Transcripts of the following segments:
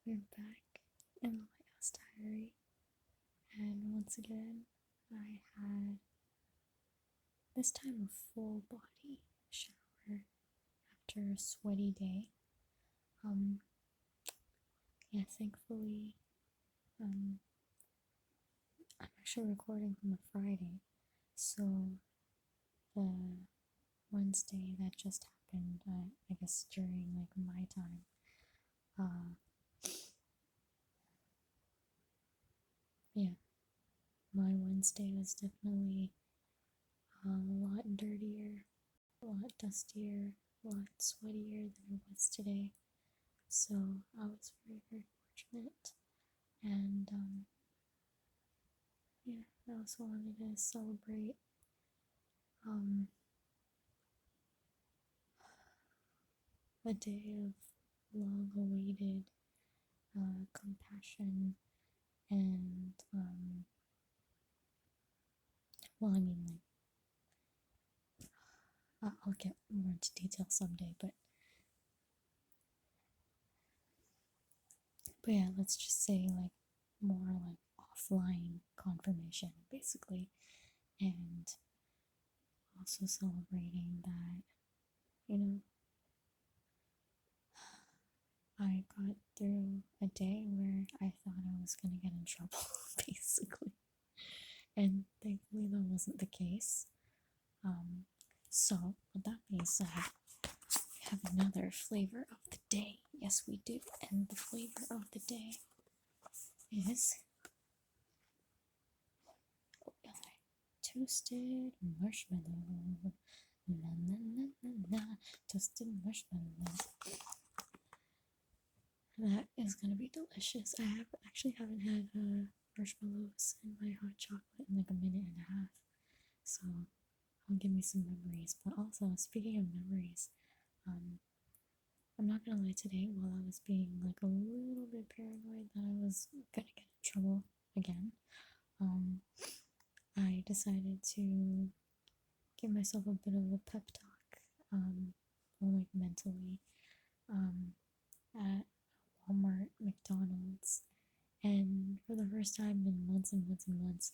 We're back in the Lighthouse Diary, and once again, I had this time a full body shower after a sweaty day. Yeah, thankfully, I'm actually recording from a Friday, so the Wednesday that just happened, I guess during like my time, yeah, my Wednesday was definitely a lot dirtier, a lot dustier, a lot sweatier than it was today. So I was very, very fortunate. And yeah, I also wanted to celebrate um, a day of long awaited compassion and, well, I mean, like, I'll get more into detail someday, but yeah, let's just say like more like offline confirmation basically, and also celebrating that, you know, I got through a day where I thought I was gonna get in trouble basically, and thankfully that wasn't the case. So with that being said, we have another flavor of the day. Yes, we do, and the flavor of the day is toasted marshmallow. Na na na na na, toasted marshmallow. That is gonna be delicious. I haven't had marshmallows in my hot chocolate in like a minute and a half, so it'll give me some memories. But also, speaking of memories, um, I'm not gonna lie. Today, while I was being like a little bit paranoid that I was gonna get in trouble again, um, I decided to give myself a bit of a pep talk, or like mentally, at Walmart, McDonald's, and for the first time in months and months and months,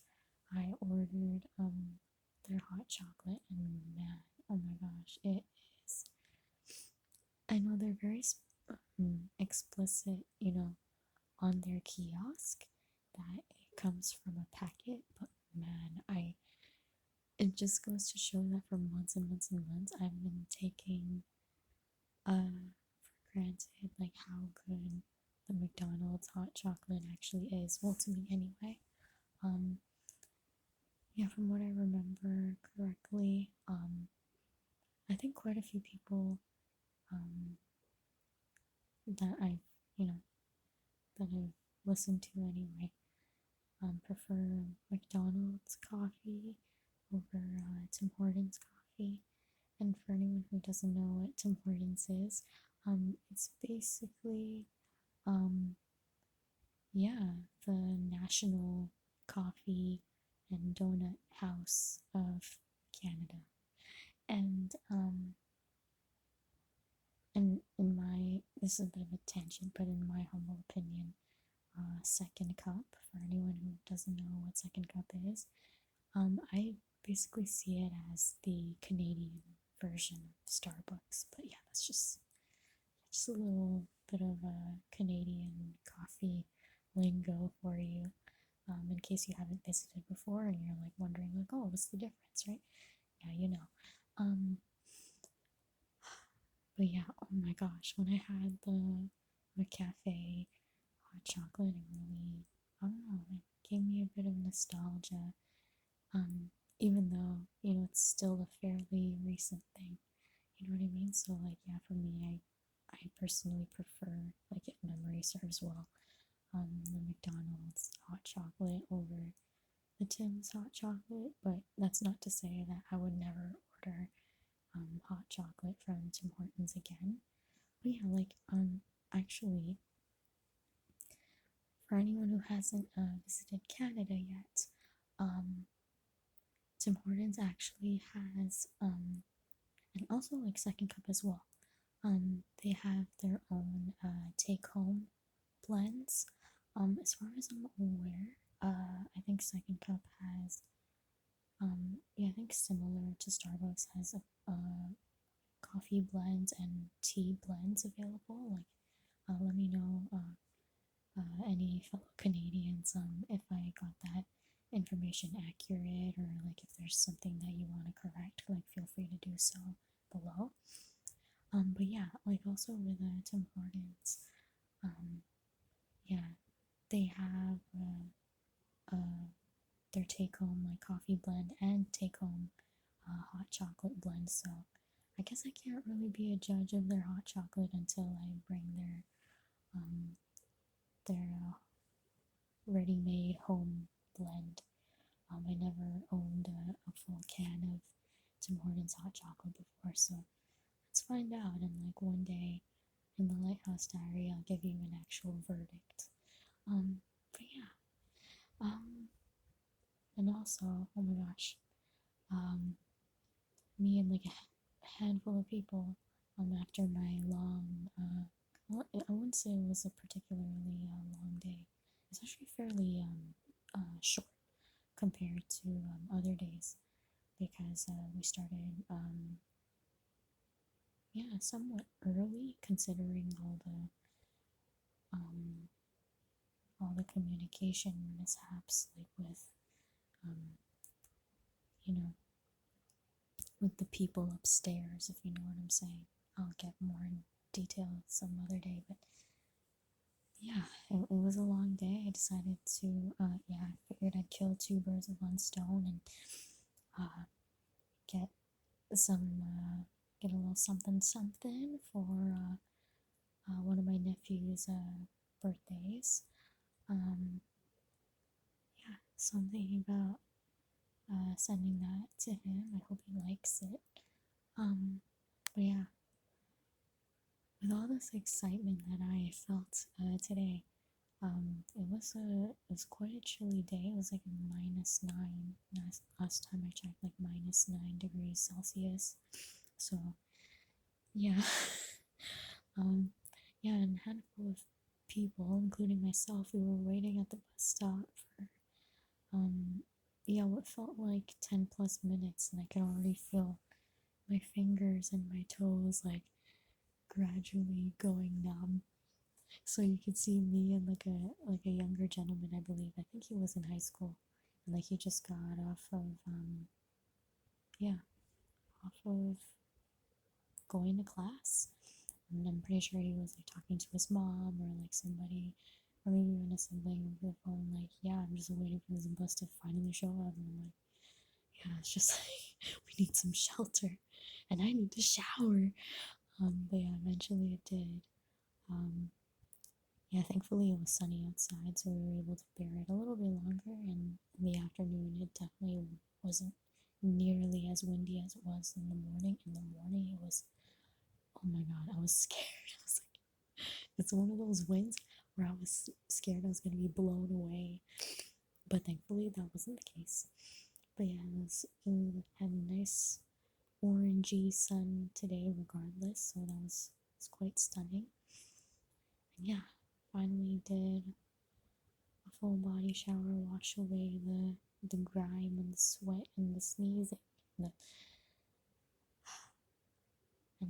I ordered their hot chocolate, and man, oh my gosh, it is. I know they're very explicit, on their kiosk that it comes from a packet, but man, it just goes to show that for months and months and months I've been taking for granted like how good the McDonald's hot chocolate actually is. Well, to me anyway. Yeah, from what I remember correctly, I think quite a few people um, that you know, that I've listened to anyway, prefer McDonald's coffee over Tim Hortons coffee. And for anyone who doesn't know what Tim Hortons is, it's basically, um, yeah, the national coffee and donut house of Canada. And in my, this is a bit of a tangent, but in my humble opinion, Second Cup, for anyone who doesn't know what Second Cup is, I basically see it as the Canadian version of Starbucks. But yeah, that's just a little bit of a Canadian coffee lingo for you, in case you haven't visited before and you're like wondering like, oh, what's the difference, right? Yeah, you know. Um, but yeah, oh my gosh, when I had the cafe hot chocolate, it really, I don't know, it gave me a bit of nostalgia. Even though, it's still a fairly recent thing. You know what I mean? So like, yeah, for me, I personally prefer, like, if memory serves well, the McDonald's hot chocolate over the Tim's hot chocolate. But that's not to say that I would never order hot chocolate from Tim Hortons again. But yeah, like, actually, for anyone who hasn't visited Canada yet, Tim Hortons actually has, and also like Second Cup as well. They have their own take home blends. As far as I'm aware, I think Second Cup has, yeah, I think similar to Starbucks has a coffee blends and tea blends available. Like, let me know, any fellow Canadians, if I got that information accurate, or like if there's something that you want to correct, like feel free to do so below. But yeah, like also with Tim Hortons, yeah, they have their take home like coffee blend and take home hot chocolate blend. So I guess I can't really be a judge of their hot chocolate until I bring their ready-made home blend. I never owned a full can of Tim Hortons hot chocolate before, so let's find out. And like one day in the Lighthouse Diary, I'll give you an actual verdict. But yeah. And also, oh my gosh, me and like a handful of people, after my long, well, I wouldn't say it was a particularly long day. It's actually fairly short compared to other days, because we started, yeah, somewhat early considering um, all the communication mishaps, like with, um, you know, with the people upstairs, if you know what I'm saying. I'll get more in detail some other day, but yeah, it was a long day. I decided to, yeah, I figured I'd kill two birds with one stone and uh, get get a little something something for one of my nephew's birthdays. Um, yeah, so I'm thinking about sending that to him. I hope he likes it. But yeah, with all this excitement that I felt today, it was quite a chilly day. It was like -9. Last time I checked, like -9 degrees Celsius. So yeah, yeah, and a handful of people, including myself, we were waiting at the bus stop for yeah, what felt like 10+ minutes, and I could already feel my fingers and my toes like gradually going numb. So you could see me and like a younger gentleman, I believe. I think he was in high school, and like he just got off of yeah, off of going to class, and I'm pretty sure he was like talking to his mom or like somebody, or maybe even a sibling over the phone. Like, yeah, I'm just waiting for this bus to finally show up, and I'm like, yeah, it's just like we need some shelter, and I need to shower. But yeah, eventually it did. Um, Yeah, thankfully it was sunny outside, so we were able to bear it a little bit longer. And in the afternoon, it definitely wasn't nearly as windy as it was in the morning. In the morning, it was, oh my god, I was scared. I was like, it's one of those winds where I was scared I was going to be blown away. But thankfully, that wasn't the case. But yeah, it had a nice orangey sun today, regardless, so that was quite stunning. And yeah, finally did a full body shower, wash away the grime and the sweat and the sneezing. And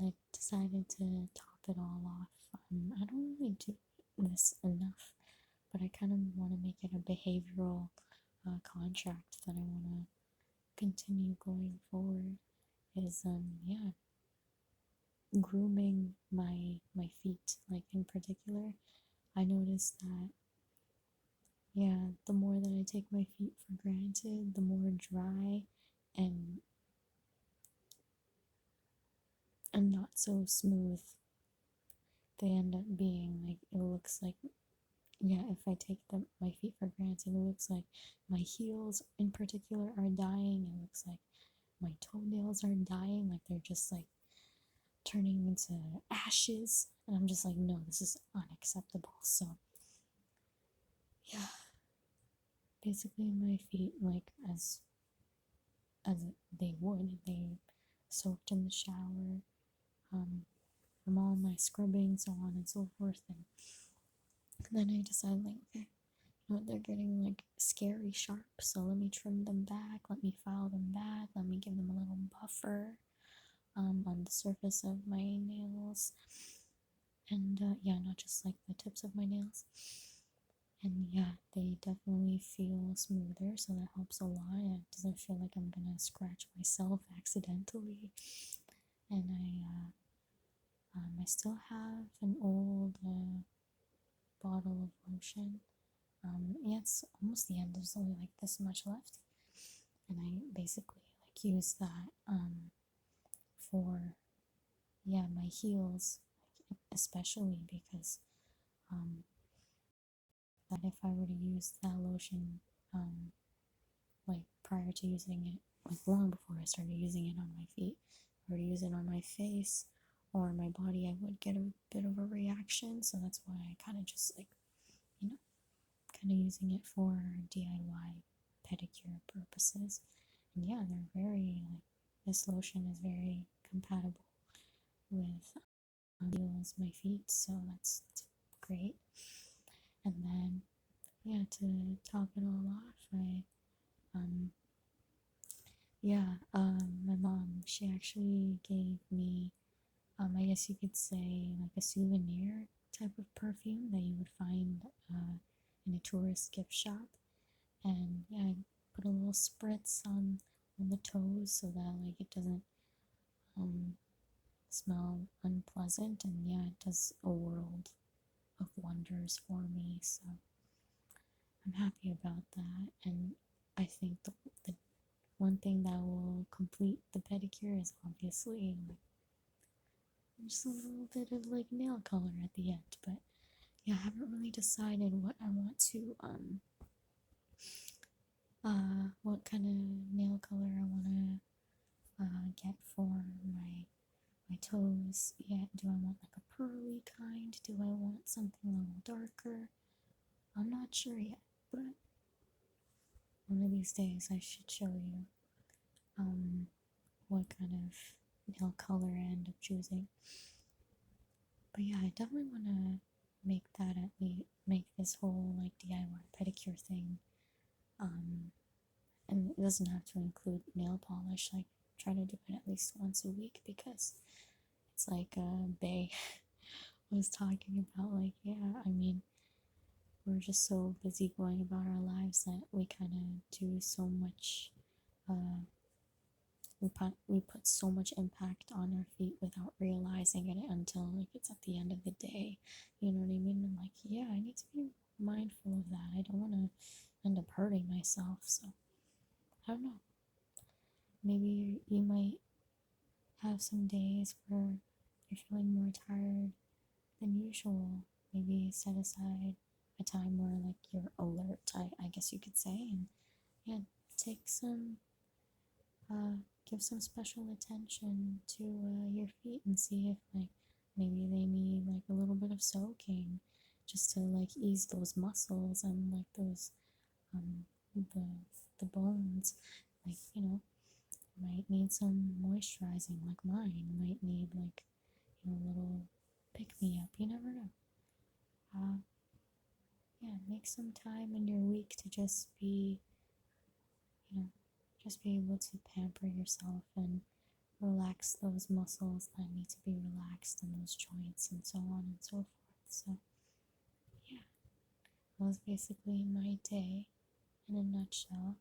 I decided to top it all off. I don't really do this enough, but I kind of want to make it a behavioral contract that I want to continue going forward. Is yeah, grooming my feet. Like in particular, I noticed that, yeah, the more that I take my feet for granted, the more dry and not so smooth they end up being. Like, it looks like, yeah, if I take my feet for granted, it looks like my heels in particular are dying. It looks like my toenails are dying, like they're just like turning into ashes. And I'm just like, no, this is unacceptable. So yeah, basically my feet, like as they would, they soaked in the shower, from all my scrubbing, so on and so forth. And And then I decided, like, okay, you know what, they're getting like scary sharp, so let me trim them back, let me file them back, let me give them a little buffer on the surface of my nails. And yeah, not just like the tips of my nails. And yeah, they definitely feel smoother, so that helps a lot. It doesn't feel like I'm gonna scratch myself accidentally. And I still have an old bottle of lotion. Yeah, it's almost the end. There's only like this much left, and I basically like use that for yeah my heels, especially because that if I were to use that lotion like prior to using it, like long before I started using it on my feet, or to use it on my face or my body, I would get a bit of a reaction. So that's why I kind of just like, you know, kind of using it for DIY pedicure purposes. And yeah, they're very like, this lotion is very compatible with heels, my feet, so that's great. And then yeah, to top it all off, I yeah, my mom, she actually gave me, I guess you could say, like a souvenir type of perfume that you would find in a tourist gift shop. And yeah, I put a little spritz on the toes so that like it doesn't um, smell unpleasant. And yeah, it does a world of wonders for me. So I'm happy about that. And I think the one thing that will complete the pedicure is obviously like just a little bit of like nail color at the end. But yeah, I haven't really decided what I want to what kind of nail color I want to get for my toes. Yeah, do I want like a pearly kind? Do I want something a little darker? I'm not sure yet, but one of these days I should show you what kind of nail color I end up choosing. But yeah, I definitely want to make that at least make this whole like DIY pedicure thing. And it doesn't have to include nail polish. Like try to do it at least once a week because it's like Bay was talking about. Like yeah, I mean we're just so busy going about our lives that we kind of do so much. We put so much impact on our feet without realizing it until like it's at the end of the day. You know what I mean? I'm like, yeah, I need to be mindful of that. I don't want to end up hurting myself. So I don't know. Maybe you might have some days where you're feeling more tired than usual. Maybe set aside a time where like you're alert. I guess you could say, and yeah, take some give some special attention to your feet and see if like maybe they need like a little bit of soaking just to like ease those muscles and like those um the the bones, like you know, might need some moisturizing like mine, might need like you know a little pick me up, you never know. uh yeah, make some time in your week to just be, you know, just be able to pamper yourself and relax those muscles that need to be relaxed and those joints and so on and so forth. So, yeah, that was basically my day in a nutshell.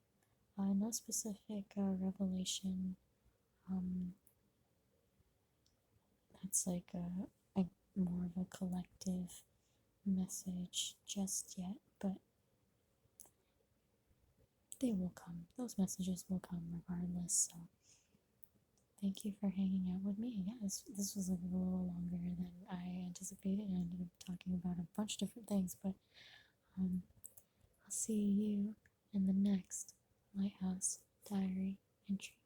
No specific revelation um, that's like a more of a collective message just yet, but they will come. Those messages will come regardless. So, thank you for hanging out with me. Yeah, this was like a little longer than I anticipated. I ended up talking about a bunch of different things, but I'll see you in the next Lighthouse Diary entry.